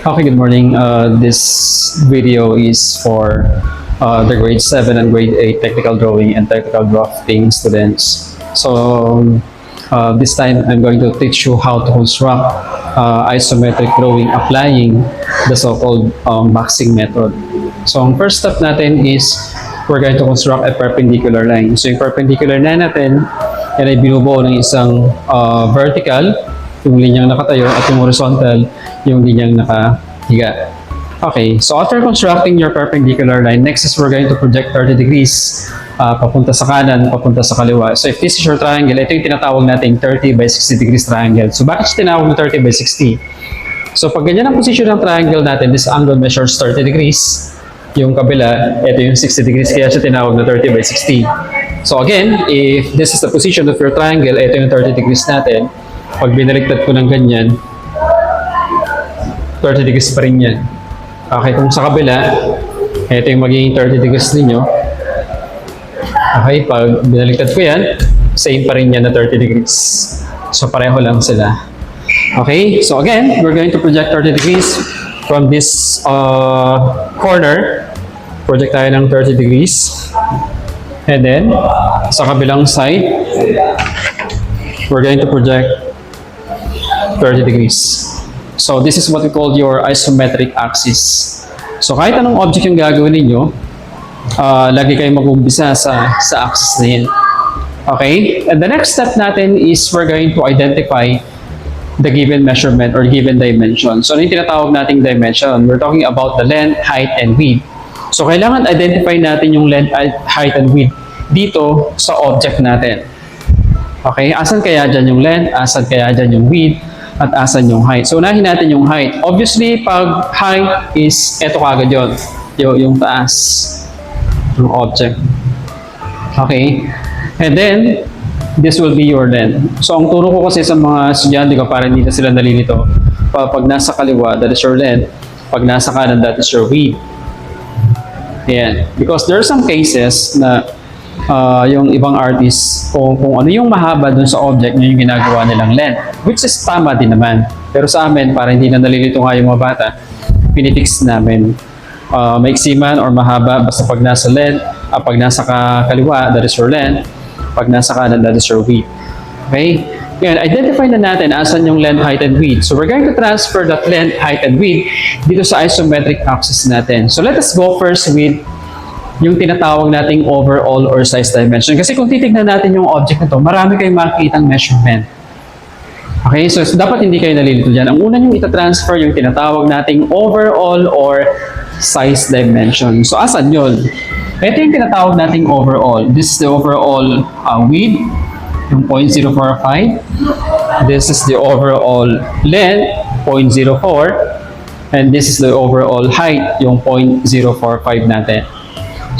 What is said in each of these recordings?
Okay, good morning. This video is for the grade 7 and grade 8 technical drawing and technical drafting students. So this time I'm going to teach you how to construct isometric drawing applying the so-called boxing method. So ang first step natin is we're going to construct a perpendicular line. So yung perpendicular line natin, yan ay binubuo ng isang vertical, yung linyang nakatayo, at yung horizontal, yung linyang nakahiga. Okay, so after constructing your perpendicular line, next is we're going to project 30 degrees papunta sa kanan, papunta sa kaliwa. So if this is your triangle, ito yung tinatawag natin 30 by 60 degrees triangle. So bakit tinawag na 30 by 60? So pag ganyan ang position ng triangle natin, this angle measures 30 degrees. Yung kabila, ito yung 60 degrees, kaya siya tinawag na 30 by 60. So again, if this is the position of your triangle, ito yung 30 degrees natin. Pag binaliktad ko ng ganyan, 30 degrees pa rin yan. Okay, kung sa kabila, ito yung magiging 30 degrees ninyo. Okay, pag binaliktad ko yan, same pa rin yan na 30 degrees. So pareho lang sila. Okay, so again, we're going to project 30 degrees from this corner. Project tayo ng 30 degrees. And then, sa kabilang side, we're going to project 30 degrees. So this is what we call your isometric axis. So kahit anong object yung gagawin ninyo, lagi kayo mag-umpisa sa axis na yun. Okay? And the next step natin is we're going to identify the given measurement or given dimension. So ano yung tinatawag nating dimension? We're talking about the length, height, and width. So kailangan identify natin yung length, height, and width dito sa object natin. Okay? Asan kaya dyan yung length? Asan kaya dyan yung width? At asan yung height? So unahin natin yung height. Obviously, pag height is eto kagad yun. Yung taas ng object. Okay? And then, this will be your length. So ang turo ko kasi sa mga estudyante ko para hindi na sila nalilito. Pag nasa kaliwa, that is your length. Pag nasa kanan, that is your width. Ayan. Because there are some cases na yung ibang artists, kung ano yung mahaba dun sa object, yun yung ginagawa nilang length. Which is tama din naman. Pero sa amin, para hindi na nalilito nga yung mga bata, pinifix namin. Maiksi man or mahaba, basta pag nasa length, pag nasa kaliwa, that is your length. Pag nasa kanan, that is your width. Okay? Ngayon, identify na natin asan yung length, height, and width. So we're going to transfer that length, height, and width dito sa isometric axis natin. So let us go first with yung tinatawag nating overall or size dimension. Kasi kung titignan natin yung object na to, marami kayong makikitang measurement. Okay, so dapat hindi kayo nalilito dyan. Ang una yung itatransfer yung tinatawag nating overall or size dimension. So asan yun? Ito yung tinatawag nating overall. This is the overall width, yung 0.045. This is the overall length, 0.04. And this is the overall height, yung 0.045 natin.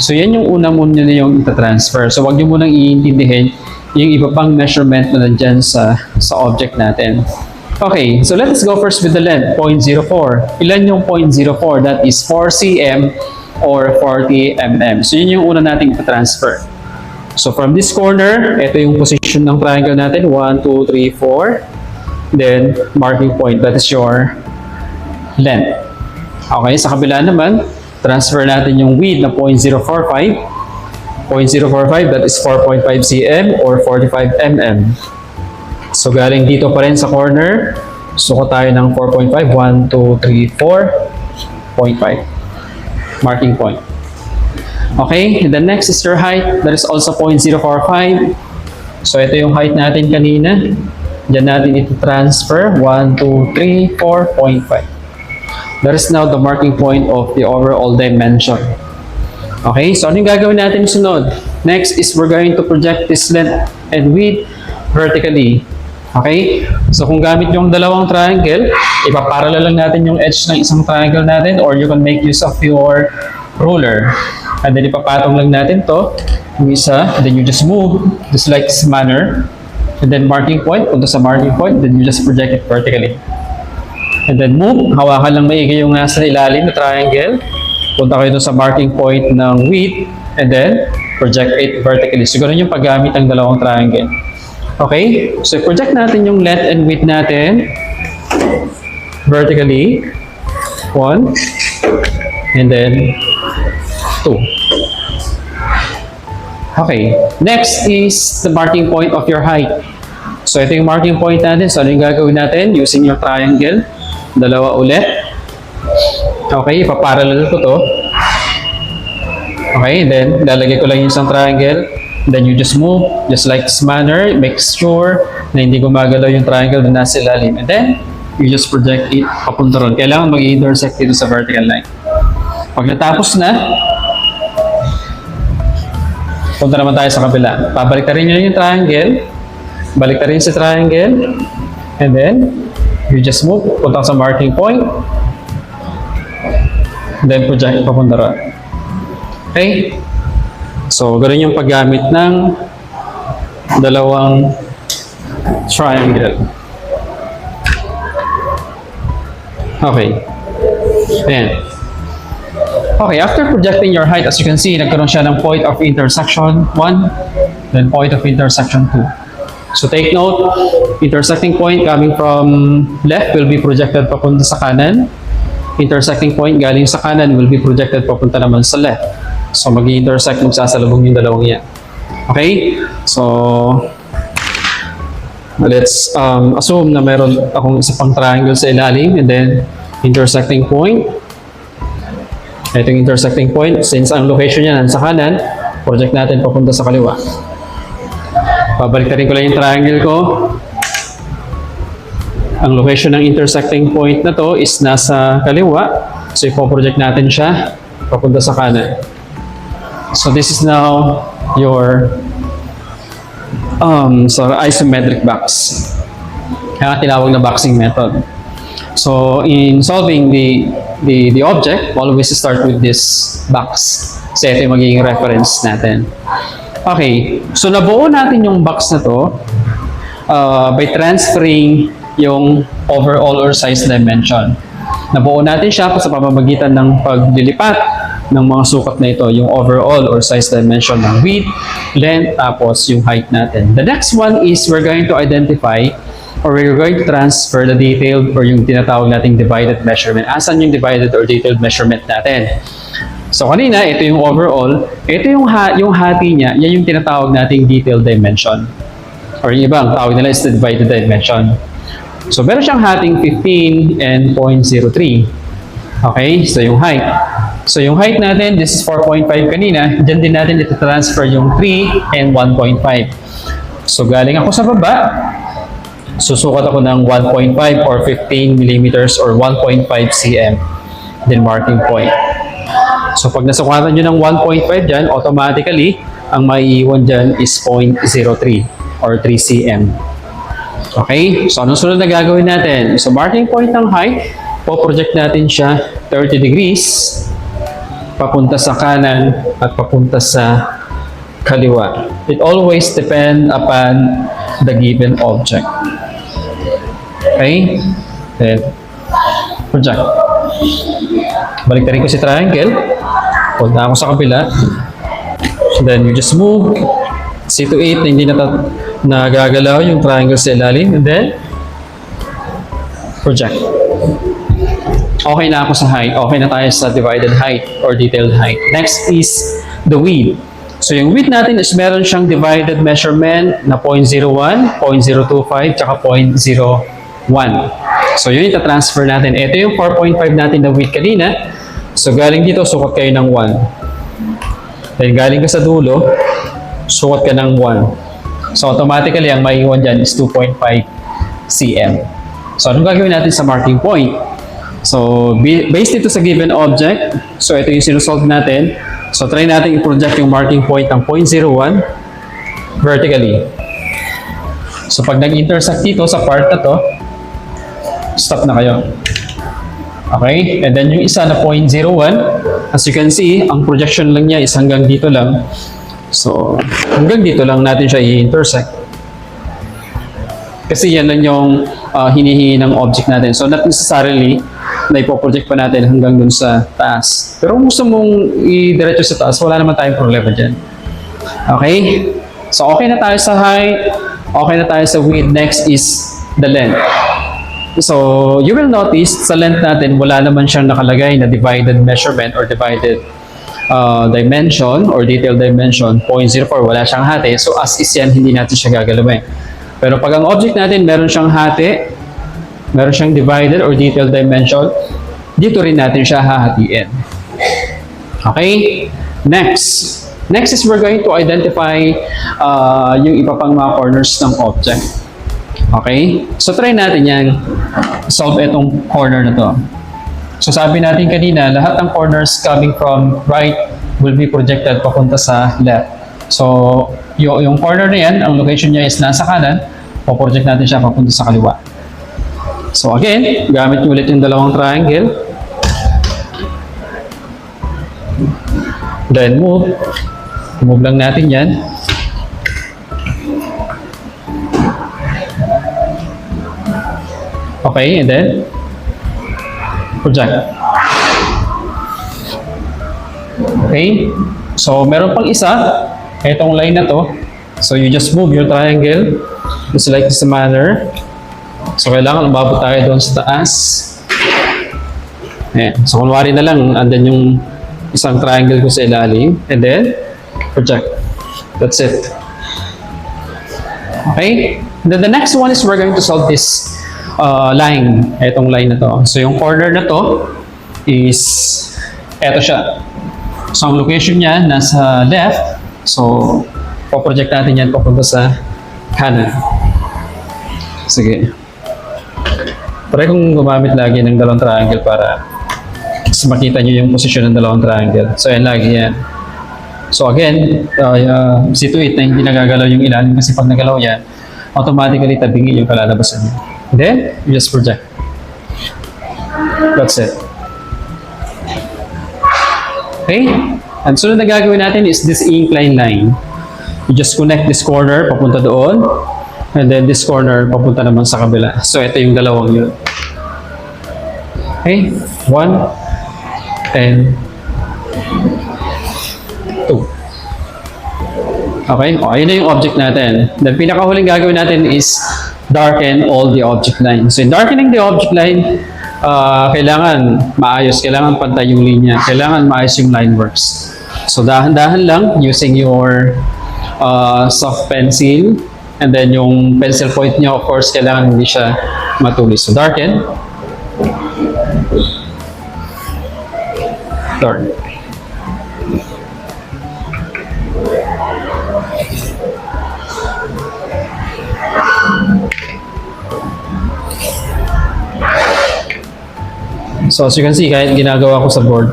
So yan yung una muna na yung itatransfer. So wag nyo munang iintindihin yung iba pang measurement na nandyan sa object natin. Okay, so let's go first with the length, 0.04. Ilan yung 0.04? That is 4 cm or 40 mm. So yun yung una nating itatransfer. So from this corner, ito yung position ng triangle natin, 1, 2, 3, 4. Then marking point, that is your length. Okay, sa kabila naman, transfer natin yung width na 0.045. 0.045, that is 4.5 cm or 45 mm. So galing dito pa rin sa corner, suko tayo ng 4.5. 1, 2, 3, 4. 0.5. Marking point. Okay, and the next is your height. That is also 0.045. So ito yung height natin kanina. Diyan natin ito transfer. 1, 2, 3, 4.5. That is now the marking point of the overall dimension. Okay, so ano yung gagawin natin sunod? Next is we're going to project this length and width vertically. Okay, so kung gamit yung dalawang triangle, ipaparallel lang natin yung edge ng isang triangle natin, or you can make use of your ruler. And then ipapatong lang natin to, yung isa, and then you just move, just like this manner. And then marking point, punta sa marking point, then you just project it vertically. And then move, hawakan lang maigi yung nasa ilalim na triangle. Punta kayo sa marking point ng width, and then project it vertically. Siguro yung paggamit ng dalawang triangle. Okay? So project natin yung length and width natin vertically. 1, and then 2. Okay, next is the marking point of your height. So ito yung marking point natin. So ano yung gagawin natin? Using your triangle. Dalawa ulit. Okay, ipaparallel ko to. Okay, then lalagay ko lang yung isang triangle. Then you just move, just like this manner. Make sure na hindi gumagalaw yung triangle na nasa ilalim. And then, you just project it papunta ron. Kailangan mag-intersect dito sa vertical line. Pag natapos na, punta naman tayo sa kabila. Pabalik rin nyo yung triangle. Balik rin sa triangle. And then, you just move. Punta sa marking point. And then, project papunta ron. Okay? So, ganun yung paggamit ng dalawang triangle. Okay. Ayan. Okay, after projecting your height, as you can see, nagkaroon siya ng point of intersection 1, then point of intersection 2. So take note, intersecting point coming from left will be projected papunta sa kanan. Intersecting point galing sa kanan will be projected papunta naman sa left. So mag-intersect, magsasalubong yung dalawang yan. Okay? So, let's assume na meron akong isa pang triangle sa ilalim and then intersecting point. Ito yung intersecting point. Since ang location niya nasa kanan, project natin papunta sa kaliwa. Pabalik rin ko lang yung triangle ko. Ang location ng intersecting point na to is nasa kaliwa. So, ipo-project natin siya papunta sa kanan. So, this is now your isometric box. Kaya tinawag na boxing method. So, in solving the object, always start with this box. Kasi ito yung magiging reference natin. Okay, so nabuo natin yung box na to by transferring yung overall or size dimension. Nabuo natin siya sa pamamagitan ng paglilipat ng mga sukat na ito, yung overall or size dimension ng width, length, tapos yung height natin. The next one is we're going to identify or we're going to transfer the detailed or yung tinatawag nating divided measurement. Asan yung divided or detailed measurement natin? So kanina, ito yung overall. Ito yung hati niya, yan yung tinatawag nating detailed dimension. Or yung ibang tawag nila is the divided dimension. So meron siyang hating 15 and 0.03. Okay, so yung height. So yung height natin, this is 4.5 kanina. Diyan din natin ito transfer yung 3 and 1.5. So galing ako sa baba, susukat ako ng 1.5 or 15 millimeters or 1.5 cm. Then marking point. So pag nasukatan nyo ng 1.5 dyan, automatically, ang maiiwan dyan is 0.03 or 3 cm. Okay? So anong sunod na gagawin natin? So marking point ng height, po-project natin siya 30 degrees papunta sa kanan at papunta sa kaliwa. It always depends upon the given object. Okay? Then, project. Balik rin ko si triangle. Punta ako sa kabila. So then, you just move. See to 8 na hindi nagagalaw yung triangle sa ilalim. And then, project. Okay na ako sa height. Okay na tayo sa divided height or detailed height. Next is the width. So yung width natin is meron siyang divided measurement na 0.01, 0.025, tsaka 0.01. So yun ita-transfer natin. Ito yung 4.5 natin na width kanina. So galing dito, sukat kayo ng 1. Then galing ka sa dulo, sukat ka ng 1. So automatically, ang maiiwan dyan is 2.5 cm. So anong gagawin natin sa marking point? So based dito sa given object, so ito yung sinusolve natin. So try natin i-project yung marking point ng 0.01 vertically. So pag nag-intersect dito sa part na to, stop na kayo. Okay? And then yung isa na 0.01, as you can see, ang projection lang niya is hanggang dito lang. So hanggang dito lang natin siya i-intersect. Kasi yan lang yung hinihingi ng object natin. So not necessarily na ipoproject pa natin hanggang dun sa taas. Pero kung gusto mong i-diretso sa taas, wala naman tayong problema dyan. Okay? So, okay na tayo sa height. Okay na tayo sa width. Next is the length. So, you will notice sa length natin, wala naman siyang nakalagay na divided measurement or divided dimension or detailed dimension, 0.04, wala siyang hati. So, as is yan, hindi natin siya gagalawin. Pero pag ang object natin, meron siyang hati, meron siyang divided or detailed dimension, dito rin natin siya hahatiin. Okay? Next. Next is we're going to identify yung iba pang mga corners ng object. Okay? So, try natin yan. Solve itong corner na to. So, sabi natin kanina, lahat ng corners coming from right will be projected papunta sa left. So, yung corner na yan, ang location niya is nasa kanan, po-project natin siya papunta sa kaliwa. So, again, gamit nyo ulit yung dalawang triangle. Then, move. Move lang natin yan. Okay, and then project. Okay, so meron pang isa, itong line na to. So you just move your triangle just like this manner. So kailangan umabot tayo doon sa taas. Ayan. So kunwari na lang, andyan yung isang triangle ko sa ilalim, and then project. That's it. Okay, and then the next one is we're going to solve this line, etong line na to. So yung corner na to is eto siya. So ang location niya nasa left. So po-project natin yan papunta sa kanan. Sige. Try kong gumamit lagi ng dalawang triangle para mas makita nyo yung posisyon ng dalawang triangle. So yan lagi yan. So again, see to it na hindi nagagalaw yung ilalim kasi pag nagalaw yan, automatically tabingi yung kalalabasan niya. Then, you just project. That's it. Okay? And sunod na gagawin natin is this incline line. You just connect this corner, papunta doon. And then this corner, papunta naman sa kabila. So, ito yung dalawang yun. Okay? 1 and 2. Okay? O, ayun na yung object natin. Then, pinakahuling gagawin natin is darken all the object line. So, in darkening the object line, kailangan maayos, kailangan pantay yung linya, kailangan maayos yung line works. So, dahan-dahan lang using your soft pencil, and then yung pencil point niya, of course, kailangan hindi siya matulis. So, darken. Darken. So as you can see, kahit ginagawa ko sa board,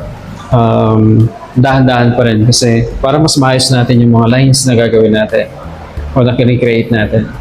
dahan-dahan pa rin kasi para mas maayos natin yung mga lines na gagawin natin o na kini-create natin.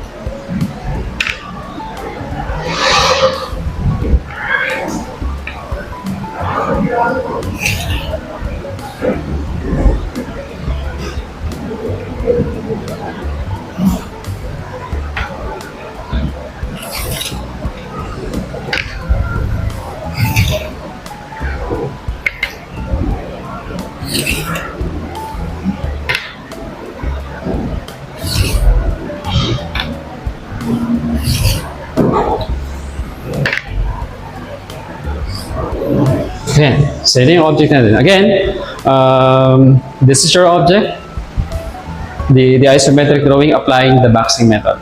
Okay, so yun yung object natin. Again, this is your object. The isometric drawing applying the boxing method.